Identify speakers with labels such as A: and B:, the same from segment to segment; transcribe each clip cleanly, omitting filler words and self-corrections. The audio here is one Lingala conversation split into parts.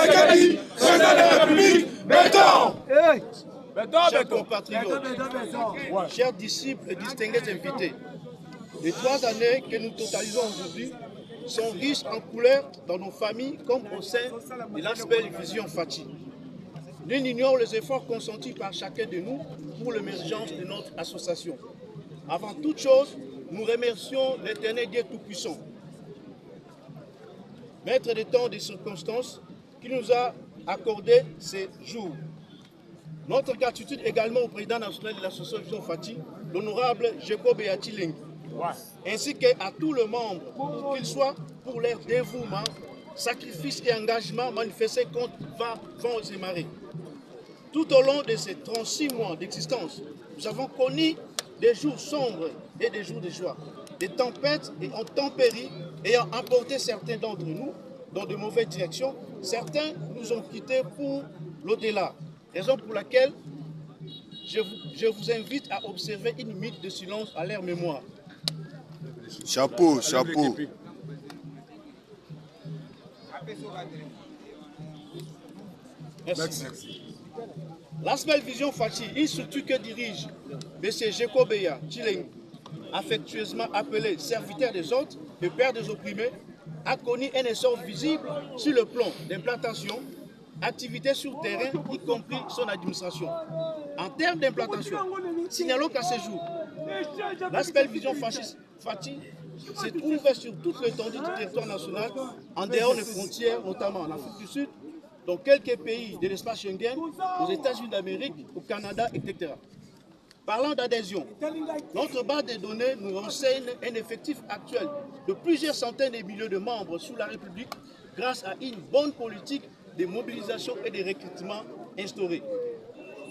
A: Sakani, président de la République, béton.
B: Chers compatriotes, chers disciples et distingués invités, les 3 années que nous totalisons aujourd'hui sont riches en couleurs dans nos familles comme au sein de l'aspect Vision Faty. Nul n'ignore les efforts consentis par chacun de nous pour l'émergence de notre association. Avant toute chose, nous remercions l'Éternel Dieu Tout-Puissant, maître des temps et des circonstances, qui nous a accordé ces jours. Notre gratitude également au président national de l'association Vision Faty, l'honorable Gekobea Tshilenge, ainsi qu'à tous les membres, qu'ils soient pour leur dévouement, sacrifice et engagement manifestés contre vents et marées. Tout au long de ces 36 mois d'existence, nous avons connu des jours sombres et des jours de joie, des tempêtes et intempéries ayant emporté certains d'entre nous dans de mauvaises directions. Certains nous ont quittés pour l'au-delà, raison pour laquelle je vous invite à observer une minute de silence à leur mémoire.
C: Chapeau, chapeau.
B: Merci. L'aspect Vision Faty, une structure que dirige M. Gekobea Tshilenge, affectueusement appelé serviteur des autres et père des opprimés, a connu un essor visible sur le plan d'implantation, activités sur terrain, y compris son administration. En termes d'implantation, signalons qu'à ce jour, l'aspect Vision Faty se trouve sur toute l'étendue du territoire national, en dehors des frontières, notamment en Afrique du Sud, dans quelques pays de l'espace Schengen, aux États-Unis d'Amérique, au Canada, etc. Parlant d'adhésion, notre base de données nous renseigne un effectif actuel de plusieurs centaines de milliers de membres sous la République grâce à une bonne politique de mobilisation et de recrutement instaurée.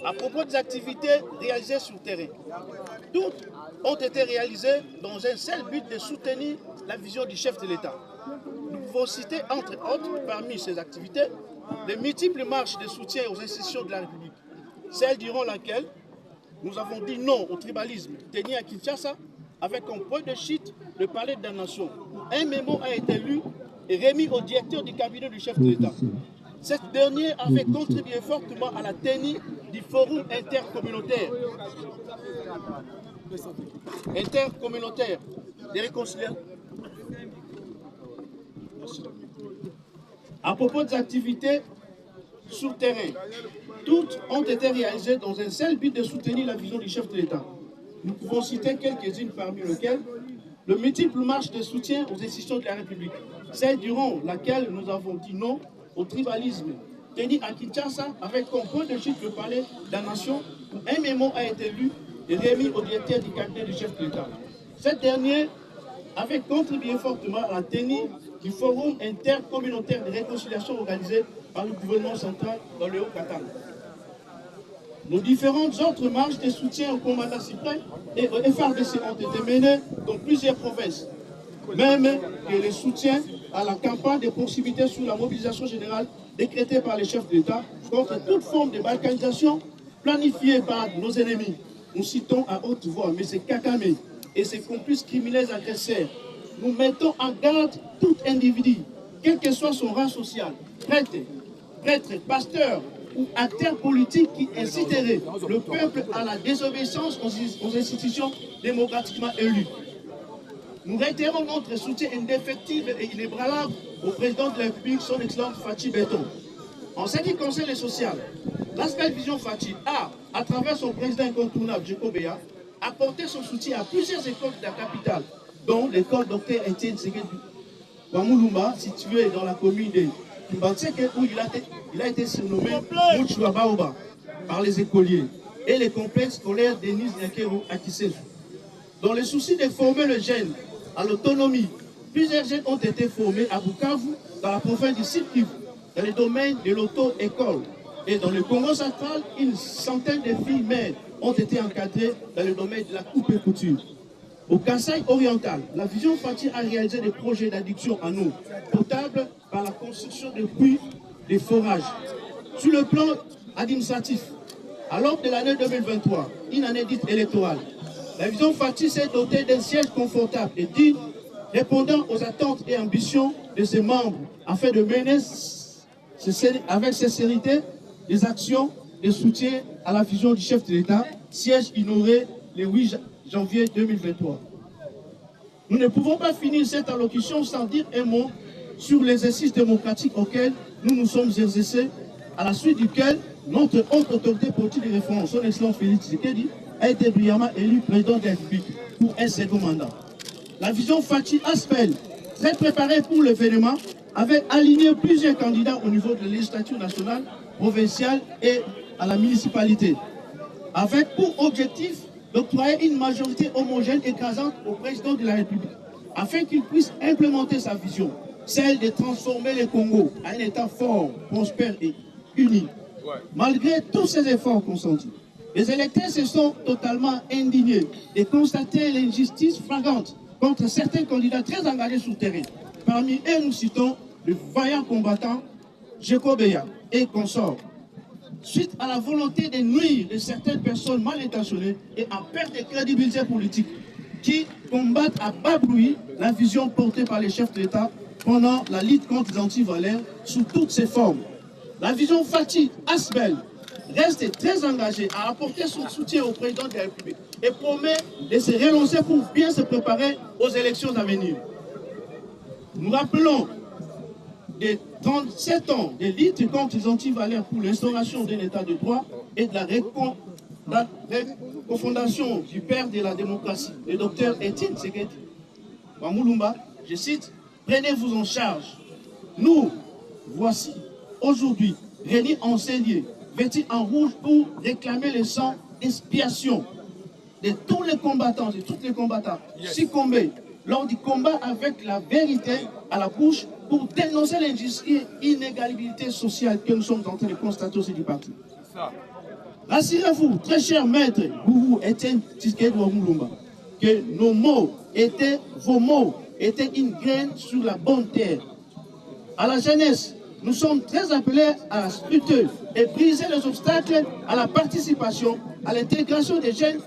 B: À propos des activités réalisées sur le terrain, toutes ont été réalisées dans un seul but de soutenir la vision du chef de l'État. Nous pouvons citer entre autres parmi ces activités les multiples marches de soutien aux institutions de la République, celle durant laquelle nous avons dit non au tribalisme tenu à Kinshasa avec comme point de chute le palais de la nation. Un mémo a été lu et remis au directeur du cabinet du chef de l'État. Cette dernière avait contribué fortement à la tenue du forum intercommunautaire des réconciliations. À propos des activités sur terrain, toutes ont été réalisées dans un seul but de soutenir la vision du chef de l'État. Nous pouvons citer quelques-unes parmi lesquelles le multiple marche de soutien aux institutions de la République, celle durant laquelle nous avons dit non au tribalisme tenu à Kinshasa avec comme point de chute le palais de la nation où un mémo a été lu et remis au directeur du cabinet du chef de l'État. Cette dernière avait contribué fortement à la tenue du forum intercommunautaire de réconciliation organisé par le gouvernement central dans le Haut-Katanga. Nos différentes autres marches de soutien au commandant suprême et au FRDC ont été menées dans plusieurs provinces, même que le soutien à la campagne de proximité sur la mobilisation générale décrétée par les chefs de l'État contre toute forme de balkanisation planifiée par nos ennemis. Nous citons à haute voix M. Kakame et ses complices criminels agresseurs. Nous mettons en garde tout individu, quel que soit son rang social, prêtre, pasteur ou acteur politique qui inciterait le peuple à la désobéissance aux institutions démocratiquement élues. Nous réitérons notre soutien indéfectible et inébranlable au président de la République, son Excellence Faty Béton. En ce qui concerne le social, l'aspect Vision Faty a, à travers son président incontournable, Gekobea, apporté son soutien à plusieurs écoles de la capitale, dont l'école Dr Etienne Tshisekedi Wamulumba, située dans la commune de Kimbatseke, où il a été surnommé Mouchwa Baoba par les écoliers, et les complexes scolaires Denis Nyakero à Kisefu. Dans le souci de former le jeune à l'autonomie, plusieurs jeunes ont été formés à Bukavu, dans la province du Sud-Kivu, dans le domaine de l'auto-école. Et dans le Congo central, une centaine de filles mères ont été encadrées dans le domaine de la coupe et couture. Au Kasaï oriental, la Vision Faty a réalisé des projets d'adduction en eau potable par la construction de puits de forage. Sur le plan administratif, à l'aube de l'année 2023, une année dite électorale, la Vision Faty s'est dotée d'un siège confortable et digne, répondant aux attentes et ambitions de ses membres afin de mener avec sincérité les actions de soutien à la fusion du chef de l'État, siège inauguré le 8 janvier 2023. Nous ne pouvons pas finir cette allocution sans dire un mot sur l'exercice démocratique auquel nous nous sommes exercés, à la suite duquel notre haute autorité politique de référence, son Excellence Félix Tshisekedi, a été brillamment élu président de la République pour un second mandat. La vision Fachi Aspel, très préparée pour l'événement, avait aligné plusieurs candidats au niveau de la législature nationale, provinciale et à la municipalité, avec pour objectif d'octroyer une majorité homogène écrasante au président de la République, afin qu'il puisse implémenter sa vision, celle de transformer le Congo en un État fort, prospère et uni. Malgré tous ces efforts consentis, les électeurs se sont totalement indignés de constater l'injustice flagrante contre certains candidats très engagés sur le terrain. Parmi eux, nous citons le vaillant combattant Jekobeya et consorts. Suite à la volonté de nuire de certaines personnes mal intentionnées et en perte de crédibilité politique qui combattent à bas bruit la vision portée par les chefs de l'État pendant la lutte contre les antivaleurs sous toutes ses formes. La vision Fachi Asbel reste très engagée à apporter son soutien au président de la République et promet de se relancer pour bien se préparer aux élections à venir. Nous rappelons des 37 ans de lutte contre les antivaleurs pour l'instauration d'un État de droit et de la refondation du père de la démocratie, le docteur Étienne Tshisekedi Bamulumba, je cite, « Prenez-vous en charge. Nous, voici, aujourd'hui, réunis en lieu, vêtus en rouge pour réclamer le sang d'expiation de tous les combattants, de tous les combattants succombés lors du combat avec la vérité à la bouche pour dénoncer l'injustice et l'inégalité sociale que nous sommes en train de constater au sein du parti. Rassurez-vous, très cher maître Gourou Étienne Tshisekedi Bamulumba, que nos mots étaient, vos mots étaient une graine sur la bonne terre. À la jeunesse, nous sommes très appelés à scruter et briser les obstacles à la participation, à l'intégration des jeunes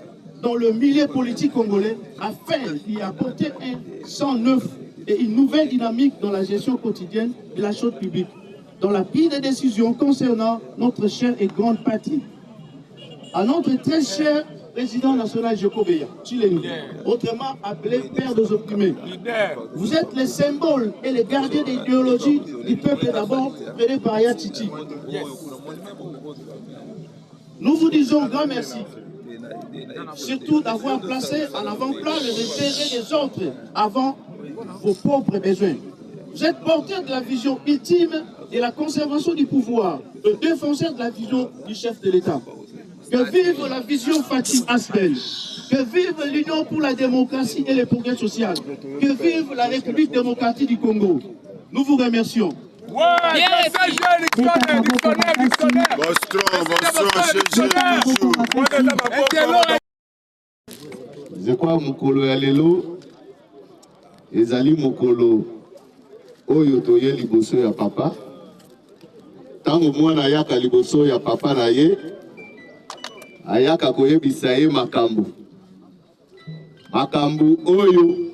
B: dans le milieu politique congolais afin d'y apporter un sang neuf et une nouvelle dynamique dans la gestion quotidienne de la chose publique, dans la prise de décisions concernant notre chère et grande patrie. À notre très cher président national Jekobeya, autrement appelé père des opprimés, vous êtes le symbole et le gardien de l'idéologie du peuple d'abord, prêné par Yatiti. Nous vous disons grand merci, surtout d'avoir placé en avant-plan les intérêts des autres avant vos propres besoins. Vous êtes porteur de la vision ultime de la conservation du pouvoir, le défenseur de la vision du chef de l'État. Que vive la vision Fachi Asbel, que vive l'Union pour la démocratie et le progrès social, que vive la République démocratique du Congo. Nous vous remercions.
D: Je crois mokolo ya lelo ezali mokolo oyo toye liboso ya papa. Tango mwana ayaka liboso ya papa na ye ayaka koyebisa ye makambo. Makambo oyo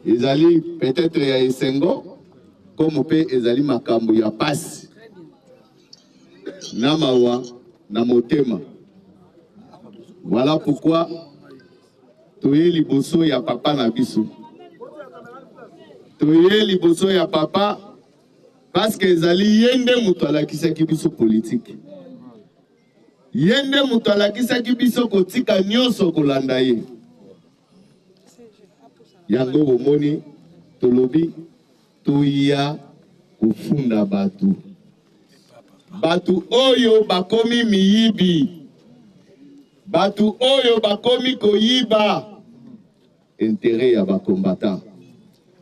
D: ezali peut-être ya esengo comme pe ezali makambo ya pasi na mawa na motema. Voilà pourquoi toye liboso ya papa na biso. Toye liboso ya papa parce que ezali yende mutu alakisaki biso politique. Yende mutu alakisaki biso kotika nyonso kolanda ye. Yango bomoni tolobi toya kufunda batu. Batu oyo bakomi miyibi. Batu oyo bakomi koyiba. Intérêt ya bakombata.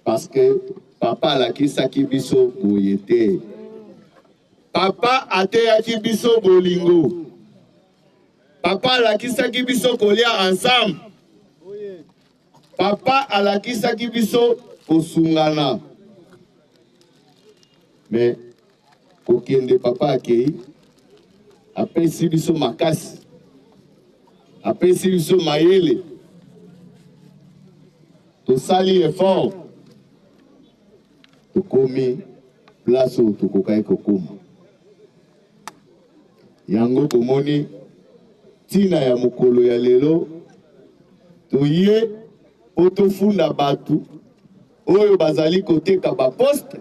D: Parce que papa alakisaki biso boyete. Papa ateyaki biso bolingo. Papa alakisaki biso kolia ensemble. Papa alakisaki biso kosungana. Mais kokende papa akei apesi biso makasi. Apesi biso mayele. Tosali effort. Tokomi place où tokokai kokoma. Yango komoni tina ya mokolo ya lelo toye otofunda batu oyo bazali koteka ba poste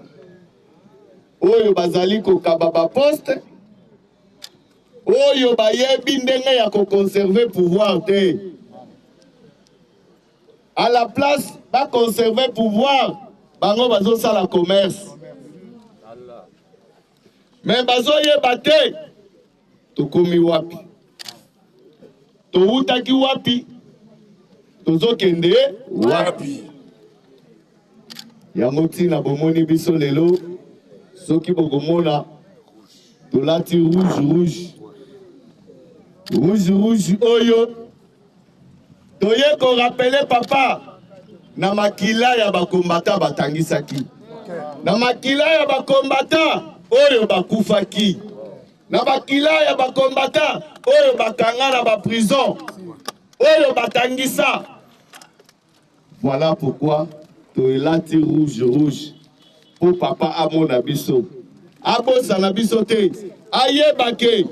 D: oyo bazali kokaba ba poste oyo bayebi ndenge ya conserver pouvoir te. À la place ba conserver pouvoir bango bazo sala commerce. Mais bazo yeba te tokomi wapi toutaki wapi tozokende wapi. Yango ntina bomoni biso lelo soki bokomona tolati rouge oyo toye ko rappeler papa na makila ya bakombata batangisaki na makila ya bakombata oyo bakufaki na bakila ya bakombata oyo bakanga na ba prison oyo batangisa. Voilà pourquoi toelati rouge pour papa amona biso abosa na biso te ayebake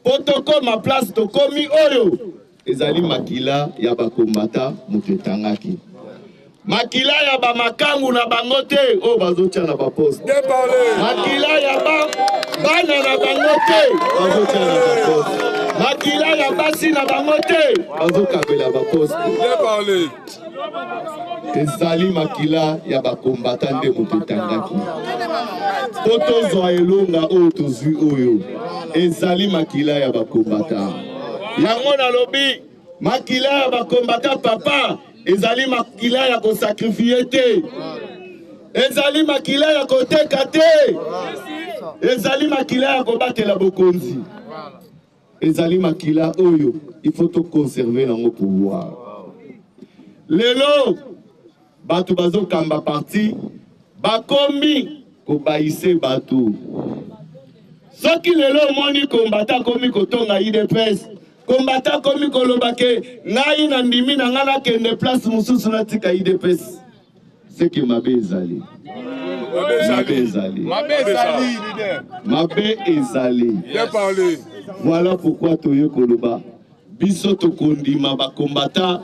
D: potoko ma place tokomi oyo ezali makila ya bakombata mutetangaki makila ya ba makangu na bango te oyo bazotia na ba poste makila ya bana na bango te bazotia na ba poste makila ya basi na bango te bazokabela ba poste ezali makila ya bakombata nde mutetangaki tozwa elonga oyo tozwi oyo ezali makila ya bakombata. Yango nalobi makila ya bakombata papa ezali makila ya kosakrifie te ezali makila ya koteka te ezali makila ya kobatela bokonzi ezali makila oyo il faut to conserver nango pouvoir. Lelo batu bazokamba parti bakomi kobaise batu soki lelo moni kombata komi kotonga IDPS kombata komi kolobake ngai na ndimi na ngana kende place mususu na tika IDPS seki mabe ezali bien parlé. Voilà pourquoi toye koloba biso tokondima bakombata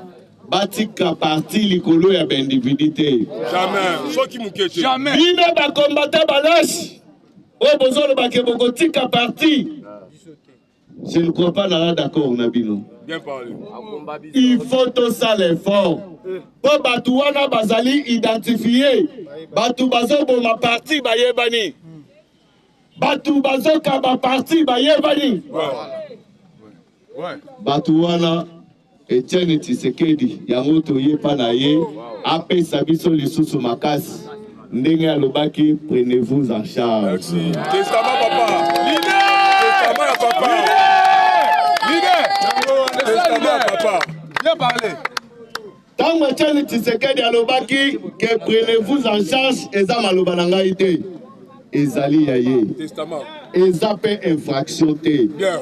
D: batika parti likolo ya b'individu. Jamais soki mukete jamais bino bakombata balashi o bozolo bake bokotika parti. Je ne crois pas nana d'accord na bino. Bien parlé. Il faut tout ça l'effort. Po batu wana bazali identifier batu bazobo ma parti bayebani batu bazoka ba parti bayebani batu wana Etienne Tshisekedi yango toye pa na ye apesa biso lisusu makasi ndenge alobaki prenez-vous en charge. Merci. Testament papa. Testament papa. Testament papa. Bien parlé. Tant que Etienne Tshisekedi alobaki que prenez-vous en charge eza maloba na ngai te ezali ya ye. Testament. Eza pe infraction te. Bien.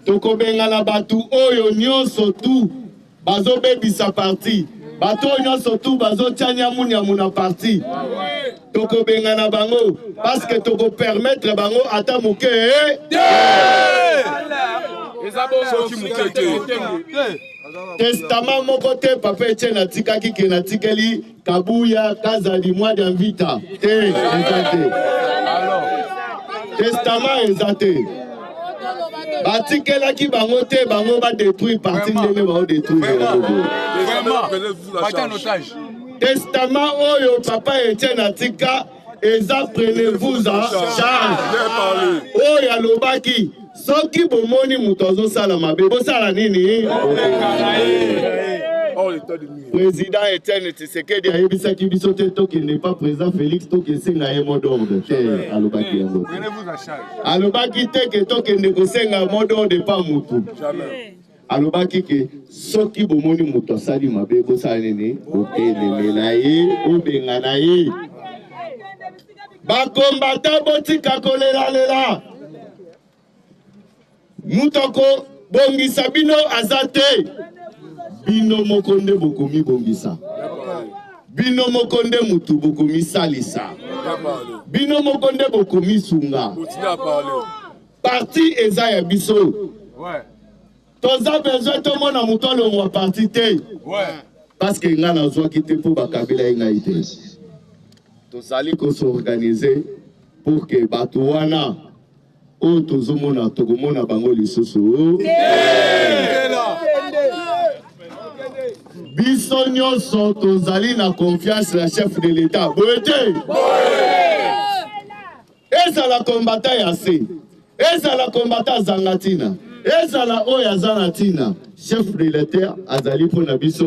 D: Tokobengana batu oyo nyonso tu bazobebisa parti bato nyonso tu bazotianya munyamuna parti tokobengana bango parce que toko permettre bango ata muke testament moko te papa Etienne atikaki ke natikeli Kabuya Kazadi mwa ya vita te ezate testament ezate batikela ki bango te bango ba détruire parti ndenge ba détruire testament oyo papa Etienne atika eza prenez-vous en charge oyo alobaki soki bomoni muto azosala mabe bosala nini. Président Etienne Tshisekedi ayebisaki biso te tokende pas président Félix tokesenga ye mot d'ordre te alobaki yango alobaki te ke tokende kosenga mot d'ordre pa mutu alobaki ke soki bomoni mutu asali mabe bosala nini otelemela ye obengana ye bakombata botika kolelalela mutoko bongisa bino azate bino mokonde bokomi bongisa Bino mokonde mutu bokomi salisa. Bino mokonde bokomi sunga. Parti eza ya biso. Toza besoin to mona mutolo mwa parti te. Parce que nga na zwa kite pour bakabila inga ite. Tozali ko s'organiser pour que bato wana o tozomona tokomona bango lisusu. Biso nyonso tozali na confiance na chef de l'État. Boete. Eza la combattant ya se. Eza la combattant zangatina. Eza la oya zanatina. Chef de l'État azali pona biso.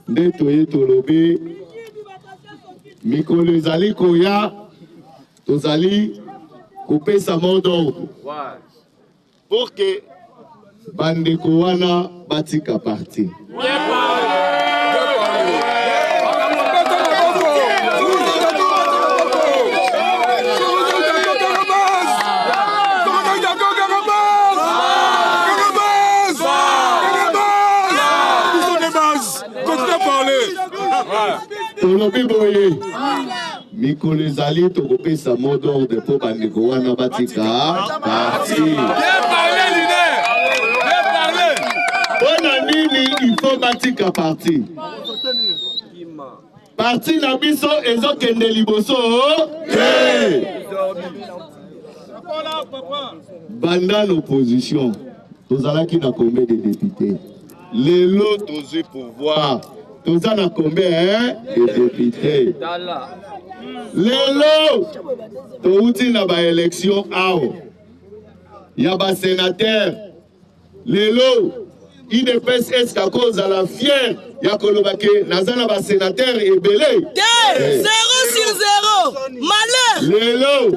D: Nde toye tolobe mikolo ezali koya tozali kopesa mot d'ordre pour que bandeko wana batika parti. Tolobi boye mikolo ezali tokopesa mot d'ordre po bandeko wana batika parti. Bona nini il faut batika parti. Parti na biso ezokende liboso banda l'opposition tozalaki na combien de députés. Lelo tozwi pouvoir. Toza na combien de députés. Lelo touti na ba élection ao ya ba sénateur. Lelo IDPS est à cause à la fière ya kolobake nazana ba sénateur ebele
E: 0 sur 0 malheur.
D: Lelo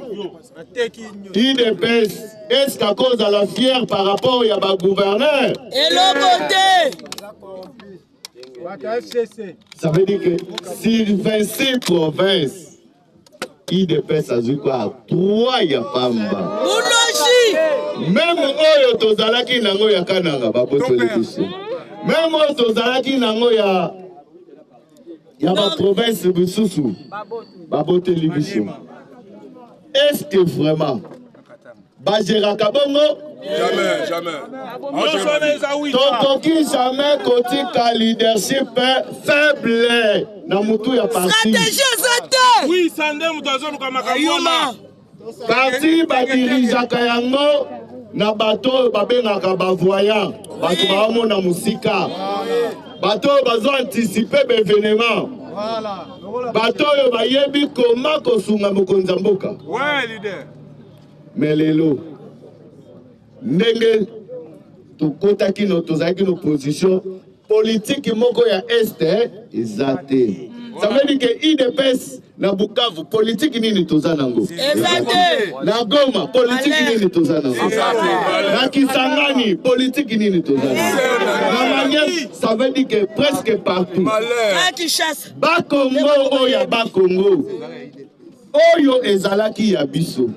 D: IDPS est à cause à la fière par rapport ya ba gouverneur
E: Et le côté
D: ça veut dire que sur 26 provinces IDPS a joué quoi à 3 ya pamba. Même oyo tozalaki nango ya kananga ba botole biso. Même oyo tozalaki nango ya ba province bisusu ba botole biso. Est-ce que vraiment ba géraka bongo?
A: Jamais, jamais.
D: Tokoki jamais kotika leadership faible na mutu ya parti.
E: Stratégie zate.
A: Oui, sande mutazo lukamakayuma.
D: Parti badirijaka yango na bato babengaka bavoyant. Bato baomona musika. Bato bazo anticiper l'événement. Bato yo bayebi koma kosunga mokonza mboka.
A: Ouais, leader.
D: Mais lelo ndenge tokotaki no tozalaki no position politique moko ya este ezate. Ça veut dire que IDPS na Bukavu politique nini toza nango?
E: Ezate.
D: Na Goma politique nini toza nango? Na Kisangani politique nini toza nango? Na Maniema, ça veut dire que presque partout. Ba Congo oya ba Congo. Oyo ezalaki ya biso.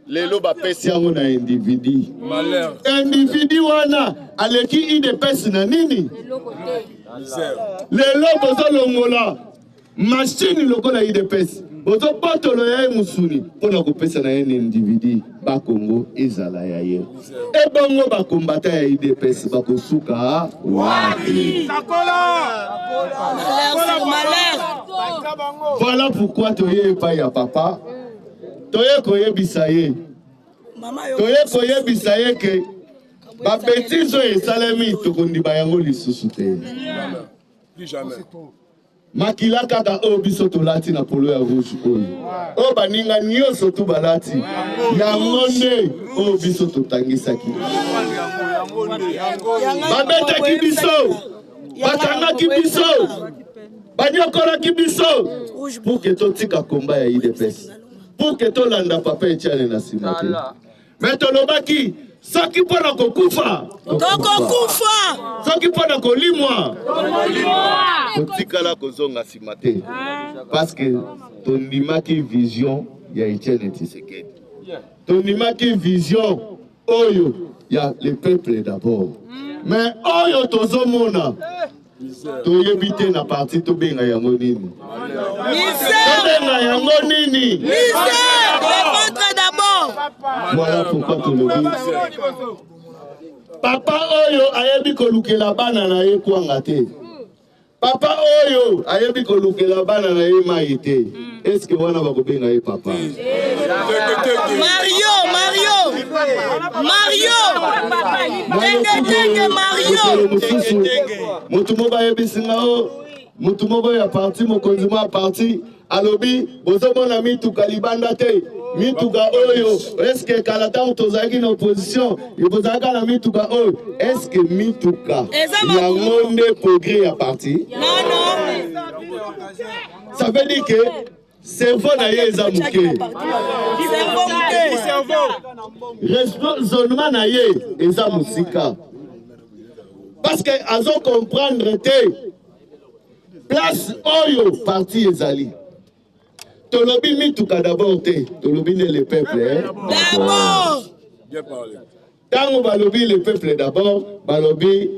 D: Lelo ba pesi yango na individu. Individu wana aleki IDPS na nini? Lelo bozolongola machine lokola IDPS. Bozo potolo ya musuni pona kopesa na ene individu ba Congo ezala ya ye. E bongo ba kombata ya IDPS ba kosuka wapi? Voilà pourquoi toye pa ya papa. Toye koyebisa ye. Toye koyebisa ye ke ba bêtise esalemi tokondiba yango lisusu te.
A: Jamais.
D: Makila kaka o biso tolati na polo ya rouge oyo. O baninga nyonso tu balati. Yango nde o biso totangisaki. Babetaki biso. Bakangaki biso. Banyokolaki biso. Pour que totika komba ya IDPS. Pour que tolanda papa etiane na sima te. Mais tolobaki soki pona kokufa.
E: Tokokufa.
D: Soki pona kolimwa. Totikala kozonga sima te. Parce que tondimaki vision ya Etienne Tshisekedi. Tondimaki vision oyo ya le peuple d'abord. Mais oyo tozomona toyebite na parti tobenga yango nini. Tobenga yango nini.
E: Répondre d'abord.
D: Voilà pourquoi tolobi. Papa oyo ayebi kolukela bana na ye kwanga te. Papa oyo ayebi kolukela bana na ye mai te. Est-ce que wana bakobenga ye papa?
E: Mario.
D: Mutu moko ayebisinga o. Mutu moko ya parti mokonzi mo parti alobi bozomona mituka libanda te. Mituka oyo eske kalata utozaki na opposition ibozaka na mituka oyo eske mituka yango nde progrès ya parti?
E: Non.
D: Ça veut dire que cerveau na ye eza muke. Raisonnement na ye eza musika. Parce que azo comprendre te place oyo parti ezali. Tolobi mituka d'abord te, tolobi le peuple.
E: D'abord.
D: Tango balobi le peuple d'abord, balobi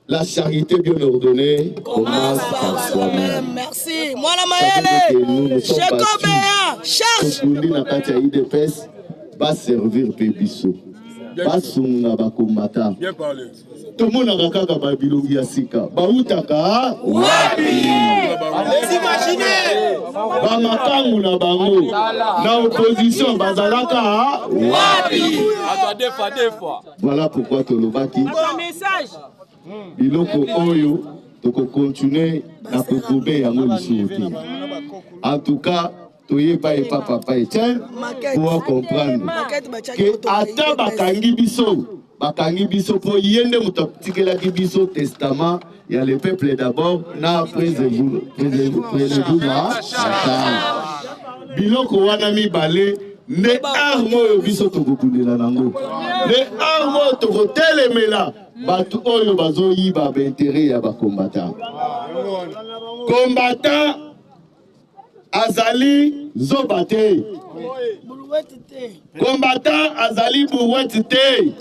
D: la charité bien ordonnée commence par soi-même.
E: Merci. Moi la Mayele. Chekobea. Charge.
D: Na kati ya IDPS va servir Pébiso. Va sunga ba combattant.
A: Bien parlé.
D: Tout le monde a kaka ba bilongi ya sika. Ba utaka wapi?
A: Allez imaginer.
D: Ba makangu na bango. Na opposition bazalaka wapi?
A: Des fois.
D: Voilà pourquoi tolobaki. Biloko oyo toko continuer na kokobe yango lisuti. En tout cas, toye pa et papa Etienne pour comprendre que ata bakangi biso po yende mutaktikela ki biso testament ya le peuple d'abord na après vous biloko wana mibale ne armo oyo biso tokokundela nango ne armo tokotelemela bato oyo bazoyiba baintere ya bakombatant. Combattant azali zoba te. Combattant azali bourouette te.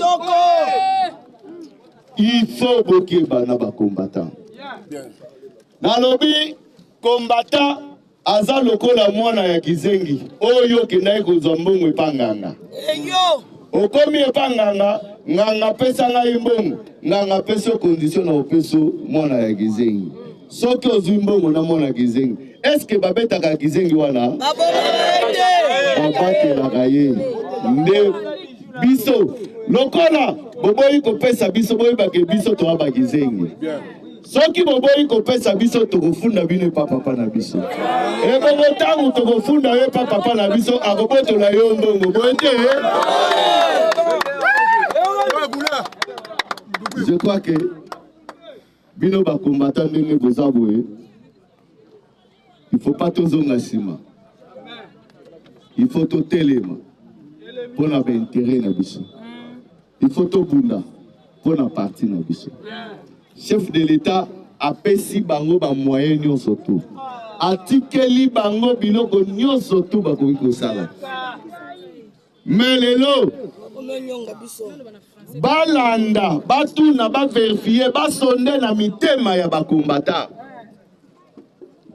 D: Il faut bokeba na bakombatant. Nalobi combattant aza lokola mwana ya kizengi oyo kendai kozwa mbongo epanganga. Okomi epanganga nganga pesa ngai mbongo nganga pesa condition na opeso mwana ya kizengi. Soki ozwi mbongo na mwana kizengi est-ce que babetaka kizengi wana babatelaka ye nde biso lokola boboyi kopesa biso boyebake biso toaba kizengi. Soki boboyi kopesa biso tokofunda bino papa na biso. Ebongo tangu tokofunda ye papa na biso akobotola yo mbongo boyete. Je crois que bino ba combattant ndenge bozaboye. Il faut pas tozonga sima. Il faut to telema pour na intérêt na biso. Il faut to bunda pour na parti na biso. Chef de l'État a pesi bango ba moyen nyonso to. Atikeli bango biloko nyonso to ba ko sala. Mais lelo balanda batuna ba vérifier ba sonde na mitema ya bakombata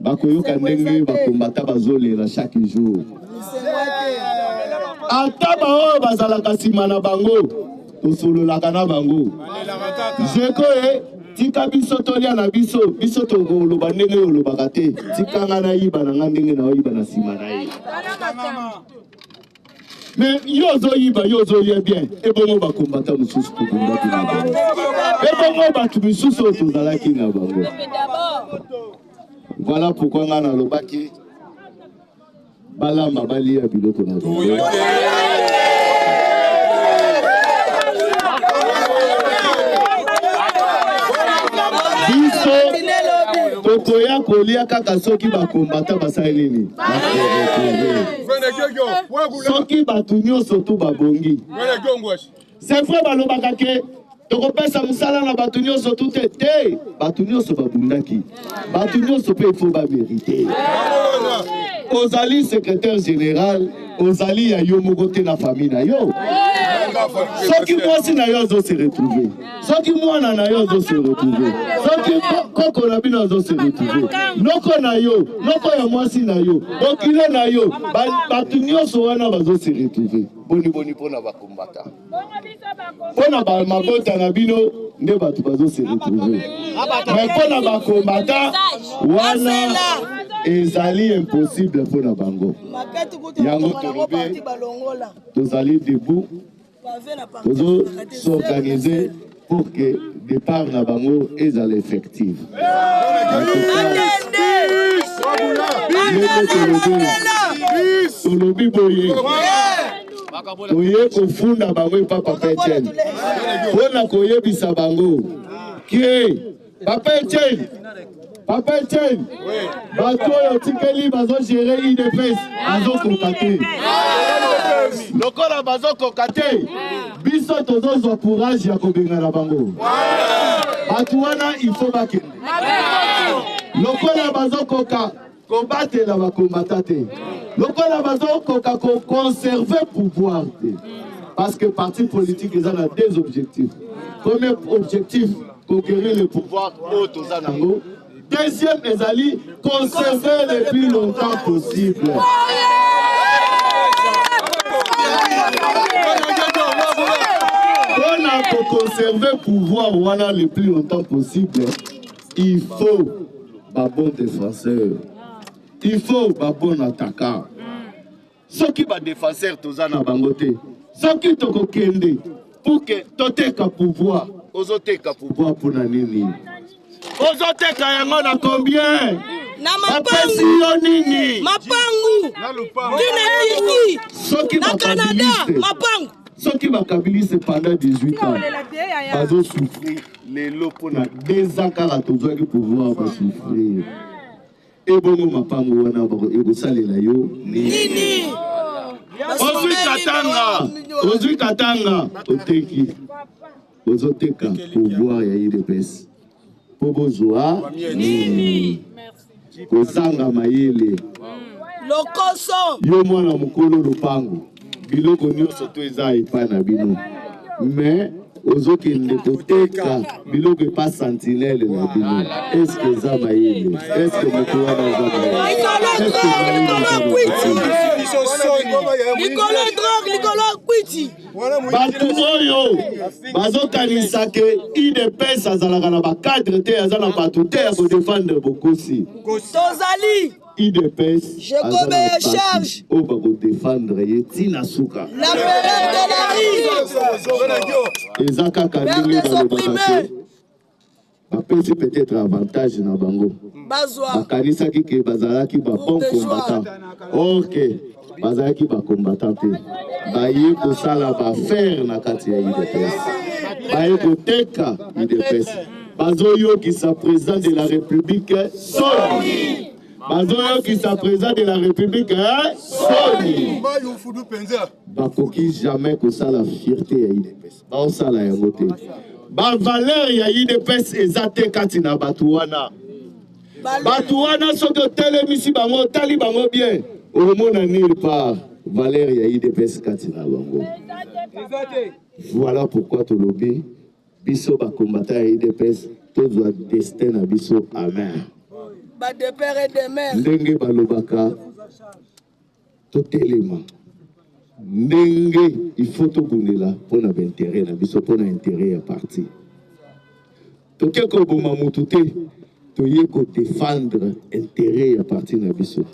D: bakoyoka ndenge bakombata bazolela chaque jour ata bao bazalaka sima na bango tosololaka na bango jekoe tika biso tolia na biso tokoloba ndenge olobaka te tikanga na yiba na nga ndenge na oyiba na sima na ye. Mais yozo ye bien. Et bon, va combattre nous tous pour combattre na bango. Et bon, va tout nous tous dans la king na bango. Voilà pourquoi on a le baki. Bala mabali ya biloko na bango. Tokoya kolia kaka soki ba combattant basali nini. Soki batu nyonso to babongi. C'est vrai balobaka ke tokopesa musala na batu nyonso tout te batu nyonso babundaki. Batu nyonso pe faut ba mériter. Ozali secrétaire général, ozali ya yo moko te na famille na yo. Soki mwasi na yo zo se retrouver. Soki mwana na yo zo se retrouver. Soki koko na bino zo se retrouver. Noko na yo, noko ya mwasi na yo, okile na yo, batu nyonso wana bazo se retrouver. Boni pona ba kombata. Pona ba mabota na bino nde batu bazo se retrouver. Mais pona ba kombata wana ezali impossible pona bango. Yango tolobe tozali debout. Nous s'organiser pour que départ na bango ezali effectif. Tolobi boye. Toye kofunda bango papa Etienne. Pona koyebisa bango. Qui Papa Etienne. Papa Etienne. Bato yo tikeli bazo gérer IDPS bazo kokate. Lokola bazo kokate. Biso tozo zo courage ya kobenga na bango. Bato wana il faut bakende. Lokola bazo koka combattre la combattre. Lokola bazo koka conserver pouvoir. Parce que parti politique ils ont deux objectifs. Premier objectif conquérir le pouvoir au Tozanango. Deuxième, ezali conserver le plus longtemps possible. Pour conserver le pouvoir le plus longtemps possible, il faut un bon défenseur. Il faut un bon attaquant. Ce qui va défenseur Tozana Bangote, ce qui te kokende pour que tu pouvoir, ozoteka pouvoir pour nanini. Ozoteka yango na combien?
E: Na mapangu. Mapangu. Dina
D: Soki
E: na Canada, mapangu.
D: Soki bakabilise pendant 18 ans. Bazo souffrir les lots pour na 2 ans car atozo ki pouvoir ba souffrir. Et bongo mapangu wana bako ego salela yo nini. Ozui katanga. Oteki. Ozoteka pouvoir ya IDPS. Pobozwa nini. Kozanga mayele.
E: Lokoso.
D: Yo mwana mukolo lupangu. Biloko nyonso to eza epai na bino. Mais ozokende koteka biloko epa sentinelle na bino. Est-ce que eza mayele? Est-ce que moto wana eza mayele?
E: Likolo kwiti.
D: Bato oyo bazokanisa ke IDPS azalaka na bakadre te aza na bato te ya kodefendre bokosi.
E: Tozali
D: IDPS
E: Jacob charge
D: o bako défendre ye tina suka.
E: La période de la rue.
D: Ezaka kandingi balobaka bapesi peut-être avantage na bango. Bakanisaki ke bazalaki ba bon combattant. Ok, bazalaki ba combattant te. Baye kosala ba faire na kati ya IDPS. Baye koteka IDPS. Bazoyo qui sa président de la République Soni. Bazoyo qui sa président de la République Soni. Bakoki jamais kosala fierté ya IDPS. Ba osala yango te. Ba valeur ya IDPS ezate kati na batuwana. Batuwana soki telemisi bango tali bango bien. Omona nulle part valeur ya IDPS kati na bango. Voilà pourquoi to lobby biso ba combattant ya IDPS tozwa destin na biso amen.
E: Ba de père et de mère.
D: Ndenge balobaka to telema. Ndenge il faut to bundela pour na intérêt na biso pour na intérêt ya parti. To keko boma mutute to yeko défendre intérêt ya parti na biso.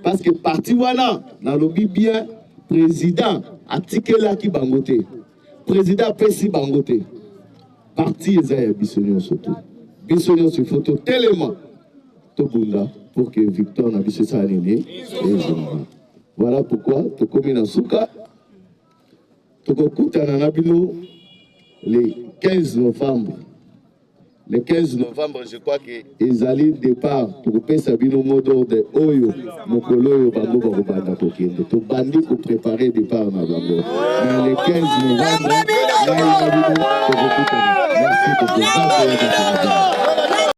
D: Parce que parti wana na lobby bien président atikela ki bangote. Président pesi bangote. Parti eza ya biso nyonso to. Biso nyonso il faut to telema to bunda pour que Victor na biso sa nini. Voilà pourquoi to komi na suka. Tokokutana na bino le 15 novembre. Le 15 novembre, je crois que ezali départ pour pesa bino mot d'ordre oyo mokolo oyo bango bakobanda kokende. To bandi ko préparer départ na bango. Mais le 15 novembre, merci beaucoup.